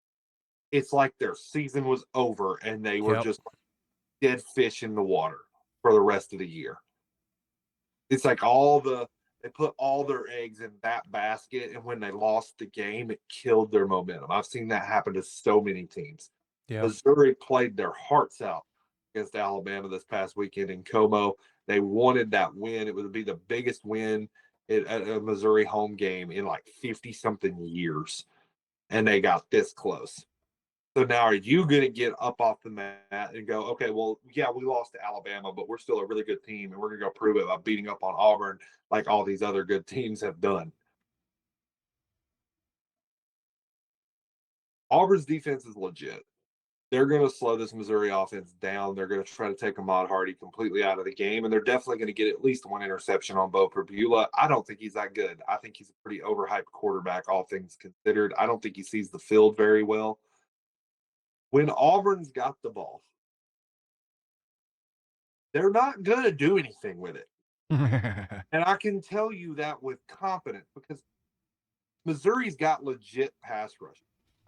it's like their season was over and they were Yep. just dead fish in the water for the rest of the year. It's like they put all their eggs in that basket, and when they lost the game, it killed their momentum. I've seen that happen to so many teams. Yep. Missouri played their hearts out against Alabama this past weekend in Como. They wanted that win. It would be the biggest win at a Missouri home game in like 50 something years, and they got this close. So now, are you going to get up off the mat and go, okay, well, yeah, we lost to Alabama, but we're still a really good team, and we're going to go prove it by beating up on Auburn like all these other good teams have done? Auburn's defense is legit. They're going to slow this Missouri offense down. They're going to try to take Ahmad Hardy completely out of the game, and they're definitely going to get at least one interception on Bo Perbula. I don't think he's that good. I think he's a pretty overhyped quarterback, all things considered. I don't think he sees the field very well. When Auburn's got the ball, they're not going to do anything with it. And I can tell you that with confidence because Missouri's got legit pass rush.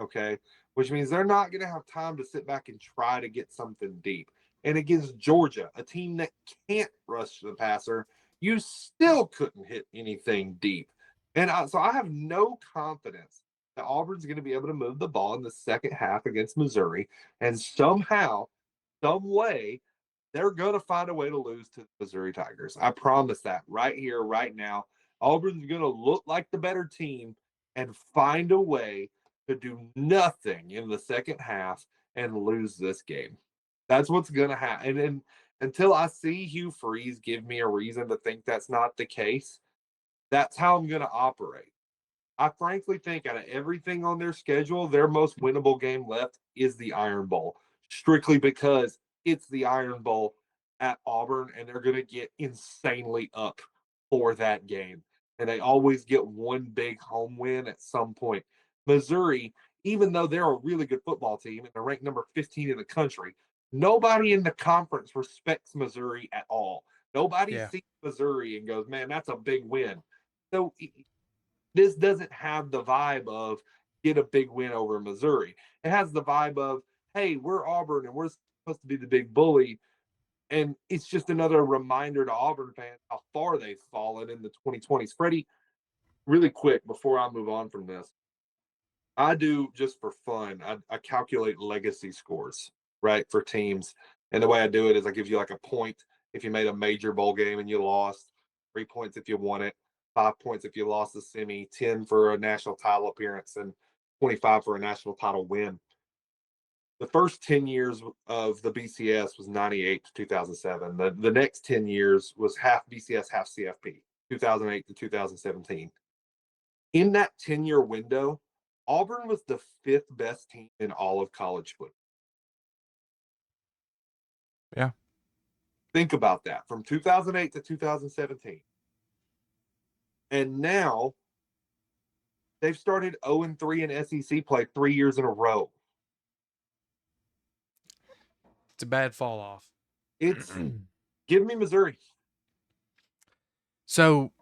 Okay. Which means they're not going to have time to sit back and try to get something deep. And against Georgia, a team that can't rush the passer, you still couldn't hit anything deep. And so I have no confidence that Auburn's going to be able to move the ball in the second half against Missouri. And somehow, some way, they're going to find a way to lose to the Missouri Tigers. I promise that right here, right now. Auburn's going to look like the better team and find a way to do nothing in the second half and lose this game. That's what's gonna happen. And until I see Hugh Freeze give me a reason to think that's not the case, that's how I'm gonna operate. I frankly think out of everything on their schedule, their most winnable game left is the Iron Bowl, strictly because it's the Iron Bowl at Auburn, and they're going to get insanely up for that game. And they always get one big home win at some point. Missouri, even though they're a really good football team and they're ranked number 15 in the country, nobody in the conference respects Missouri at all. Nobody Yeah. sees Missouri and goes, man, that's a big win. So this doesn't have the vibe of get a big win over Missouri. It has the vibe of, hey, we're Auburn and we're supposed to be the big bully. And it's just another reminder to Auburn fans how far they've fallen in the 2020s. Freddie, really quick before I move on from this, I do just for fun, I calculate legacy scores, right, for teams. And the way I do it is I give you like a point if you made a major bowl game and you lost, 3 points if you won it, 5 points if you lost the semi, 10 for a national title appearance, and 25 for a national title win. The first 10 years of the BCS was 98 to 2007. The next 10 years was half BCS, half CFP, 2008 to 2017. In that 10-year window, Auburn was the fifth best team in all of college football. Yeah. Think about that from 2008 to 2017. And now they've started 0-3 in SEC play 3 years in a row. It's a bad fall off. It's give me Missouri. So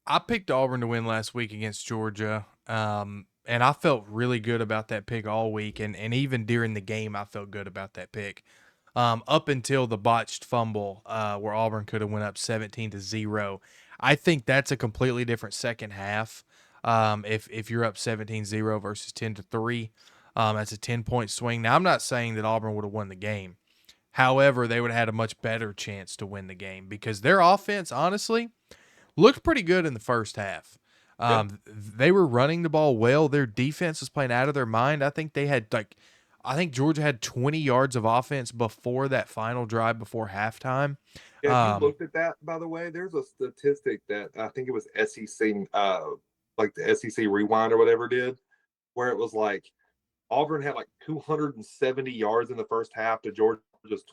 I picked Auburn to win last week against Georgia. And I felt really good about that pick all week. And even during the game, I felt good about that pick. Up until the botched fumble where Auburn could have went up 17-0. I think that's a completely different second half. If you're up 17-0 versus 10-3, that's a 10-point swing. Now, I'm not saying that Auburn would have won the game. However, they would have had a much better chance to win the game because their offense, honestly, looked pretty good in the first half. Yeah. They were running the ball well. Their defense was playing out of their mind. I think Georgia had 20 yards of offense before that final drive before halftime. If you Um, looked at that, by the way, there's a statistic that I think it was SEC, like the SEC Rewind or whatever did, where it was like Auburn had like 270 yards in the first half to Georgia's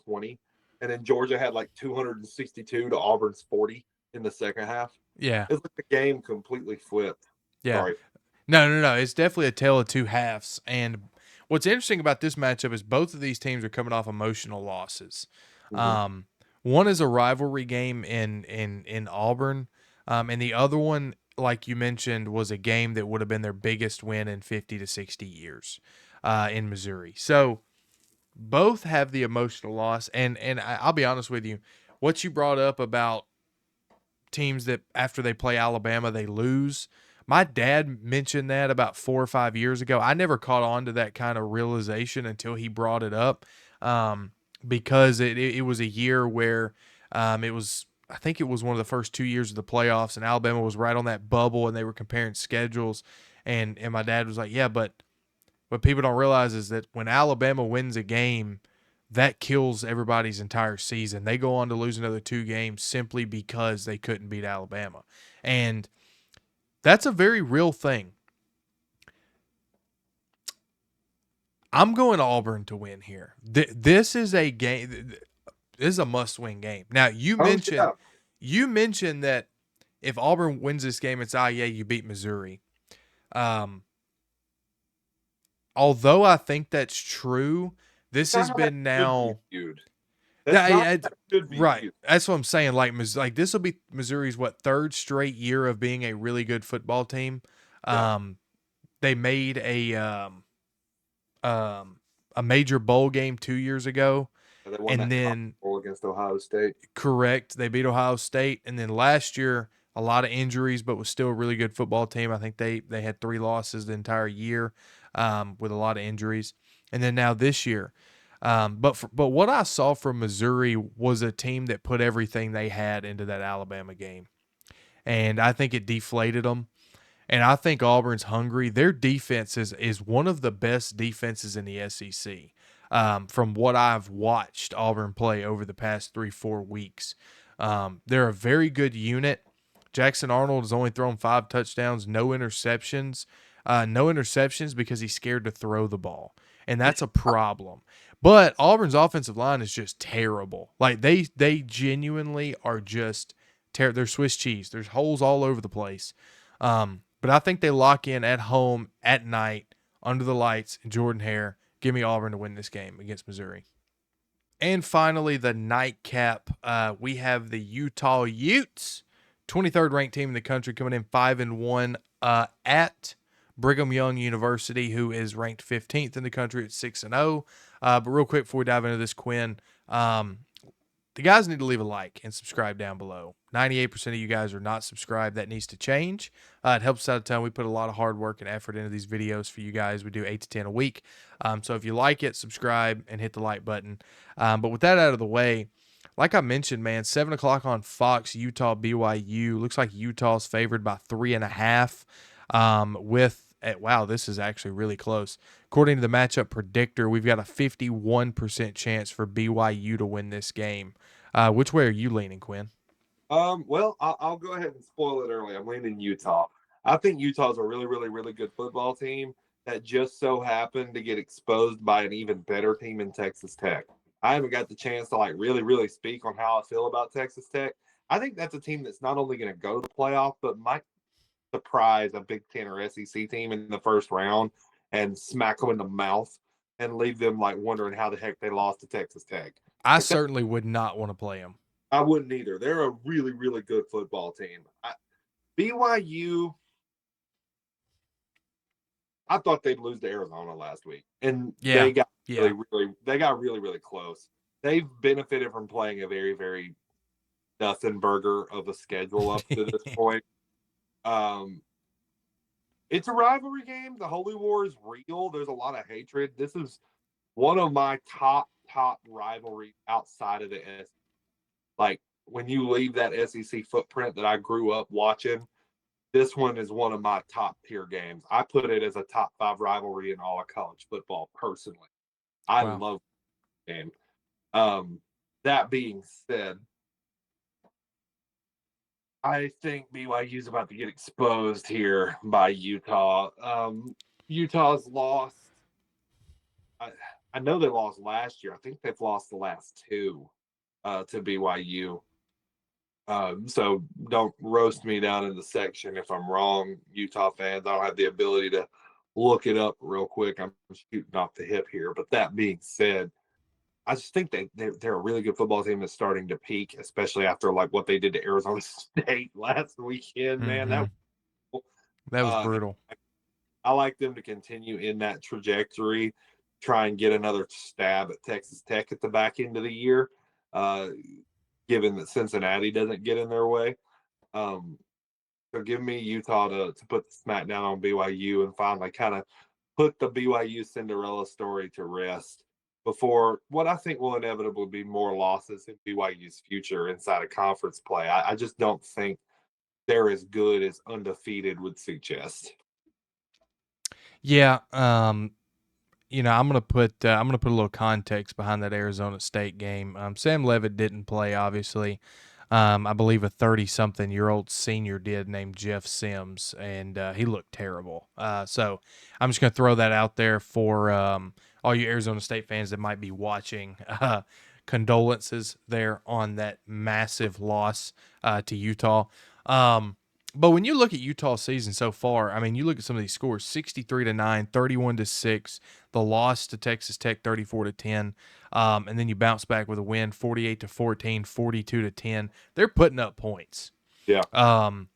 20, and then Georgia had like 262 to Auburn's 40 in the second half. yeah, It's like the game completely flipped. yeah. Sorry. No. It's definitely a tale of two halves. And what's interesting about this matchup is both of these teams are coming off emotional losses. Mm-hmm. Um, one is a rivalry game in Auburn, and the other one, like you mentioned, was a game that would have been their biggest win in 50 to 60 years in Missouri. So both have the emotional loss, and I'll be honest with you, what you brought up about teams that after they play Alabama they lose. My dad mentioned that about 4 or 5 years ago. I never caught on to that kind of realization until he brought it up, because it was a year where it was, I think it was one of the first 2 years of the playoffs, and Alabama was right on that bubble, and they were comparing schedules, and my dad was like, yeah, but what people don't realize is that when Alabama wins a game, that kills everybody's entire season. They go on to lose another 2 games simply because they couldn't beat Alabama. And that's a very real thing. I'm going Auburn to win here. This is a game. This is a must-win game. Now, Oh yeah. you mentioned that if Auburn wins this game, it's yeah, you beat Missouri. Um, although I think that's true, this That's has not how that been should be now. viewed. Yeah, That's not how that should be right. viewed. That's what I'm saying. Like this will be Missouri's third straight year of being a really good football team. Yeah. Um, they made um, a major bowl game 2 years ago, They won and that then bowl against Ohio State. correct, they beat Ohio State, and then last year a lot of injuries, but was still a really good football team. I think they had 3 losses the entire year, with a lot of injuries, and then now this year. But what I saw from Missouri was a team that put everything they had into that Alabama game, and I think it deflated them. And I think Auburn's hungry. Their defense is one of the best defenses in the SEC. from what I've watched Auburn play over the past 3-4 weeks. They're a very good unit. Jackson Arnold has only thrown 5 touchdowns, no interceptions. No interceptions because he's scared to throw the ball, and that's a problem. But Auburn's offensive line is just terrible. Like they genuinely are just terrible. They're Swiss cheese. There's holes all over the place. But I think they lock in at home at night under the lights in Jordan Hare. Give me Auburn to win this game against Missouri. And finally, the nightcap. We have the Utah Utes, 23rd ranked team in the country, coming in 5-1 at Brigham Young University, who is ranked 15th in the country at 6-0. But real quick before we dive into this, Quinn, the guys need to leave a like and subscribe down below. 98% of you guys are not subscribed. That needs to change. It helps us out a ton. We put a lot of hard work and effort into these videos for you guys. We do 8 to 10 a week. So if you like it, subscribe and hit the like button. But with that out of the way, like I mentioned, man, 7 o'clock on Fox, Utah BYU. Looks like Utah's favored by 3.5 wow, this is actually really close. According to the matchup predictor, we've got a 51% chance for BYU to win this game. Which way are you leaning, Quinn? Well, I'll go ahead and spoil it early. I'm leaning Utah. I think Utah's a really, really, really good football team that just so happened to get exposed by an even better team in Texas Tech. I haven't got the chance to like really, really speak on how I feel about Texas Tech. I think that's a team that's not only going to go to the playoff, but might surprise a Big Ten or SEC team in the first round and smack them in the mouth and leave them like wondering how the heck they lost to Texas Tech. I Like that, certainly would not want to play them. I wouldn't either. They're a really, really good football team. BYU, I thought they'd lose to Arizona last week, and Yeah, they got really, really close. They've benefited from playing a very, very nothing burger of a schedule up to this point. Um, it's a rivalry game. The Holy War is real. There's a lot of hatred. This is one of my top rivalries outside of the S. Like when you leave that SEC footprint that I grew up watching, this one is one of my top tier games. I put it as a top 5 rivalry in all of college football. Personally, I wow. love the game. That being said, I think BYU is about to get exposed here by Utah. Utah's lost. I know they lost last year. I think they've lost the last 2 to BYU. So don't roast me down in the section if I'm wrong, Utah fans. I don't have the ability to look it up real quick. I'm shooting off the hip here. But that being said, I just think they're a really good football team that's starting to peak, especially after like what they did to Arizona State last weekend. Man, Mm-hmm. That was uh, brutal. I like them to continue in that trajectory, try and get another stab at Texas Tech at the back end of the year, uh, given that Cincinnati doesn't get in their way. Um, so give me Utah to put the smack down on BYU and finally kind of put the BYU Cinderella story to rest before what I think will inevitably be more losses in BYU's future inside of conference play. I just don't think they're as good as undefeated would suggest. Yeah, I'm gonna put a little context behind that Arizona State game. Sam Levitt didn't play, obviously. I believe a 30-something-year-old senior did named Jeff Sims, and he looked terrible. So I'm just gonna throw that out there for all you Arizona State fans that might be watching. Condolences there on that massive loss to Utah. But when you look at Utah's season so far, I mean, you look at some of these scores: 63-9, 31-6, the loss to Texas Tech 34-10, and then you bounce back with a win 48-14, 42-10. They're putting up points. Yeah. And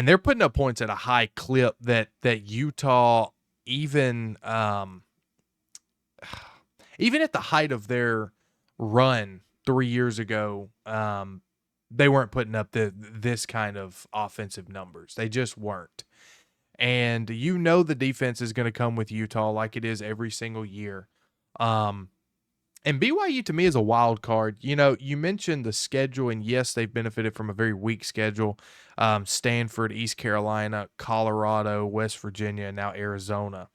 they're putting up points at a high clip that Utah even even at the height of their run 3 years ago, they weren't putting up this kind of offensive numbers. They just weren't. And the defense is going to come with Utah like it is every single year. And BYU to me is a wild card. You mentioned the schedule, and yes, they've benefited from a very weak schedule. Stanford, East Carolina, Colorado, West Virginia, and now Arizona.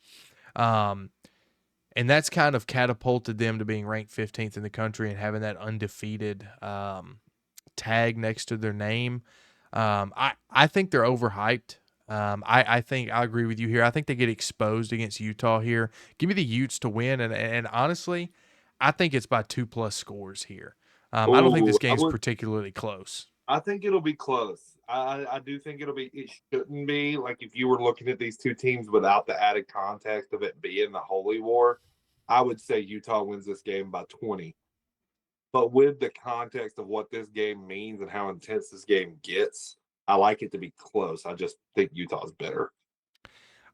and that's kind of catapulted them to being ranked 15th in the country and having that undefeated tag next to their name. I think they're overhyped. I think I agree with you here. I think they get exposed against Utah here. Give me the Utes to win, and honestly, I think it's by 2+ scores here. I don't think Oh, this game's particularly close. I think it'll be close. I do think it'll be. It shouldn't be like if you were looking at these two teams without the added context of it being the Holy War. I would say Utah wins this game by 20. But with the context of what this game means and how intense this game gets, I like it to be close. I just think Utah's better.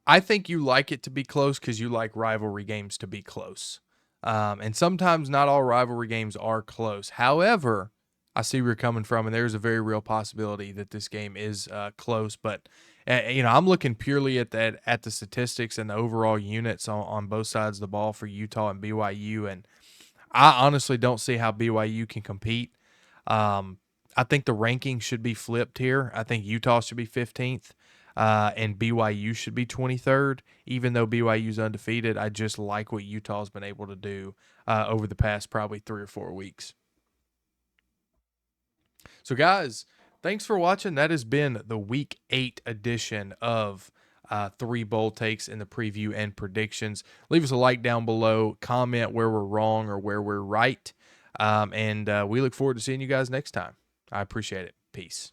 I think you like it to be close because you like rivalry games to be close. And sometimes not all rivalry games are close. However, I see where you're coming from, and there's a very real possibility that this game is close. But I'm looking purely at the statistics and the overall units on both sides of the ball for Utah and BYU, and I honestly don't see how BYU can compete. Um, I think the ranking should be flipped here. I think Utah should be 15th, and BYU should be 23rd. Even though BYU's undefeated, I just like what Utah's been able to do over the past probably 3 or 4 weeks. So, guys, thanks for watching. That has been the Week 8 edition of 3 bowl takes in the preview and predictions. Leave us a like down below. Comment where we're wrong or where we're right. And we look forward to seeing you guys next time. I appreciate it. Peace.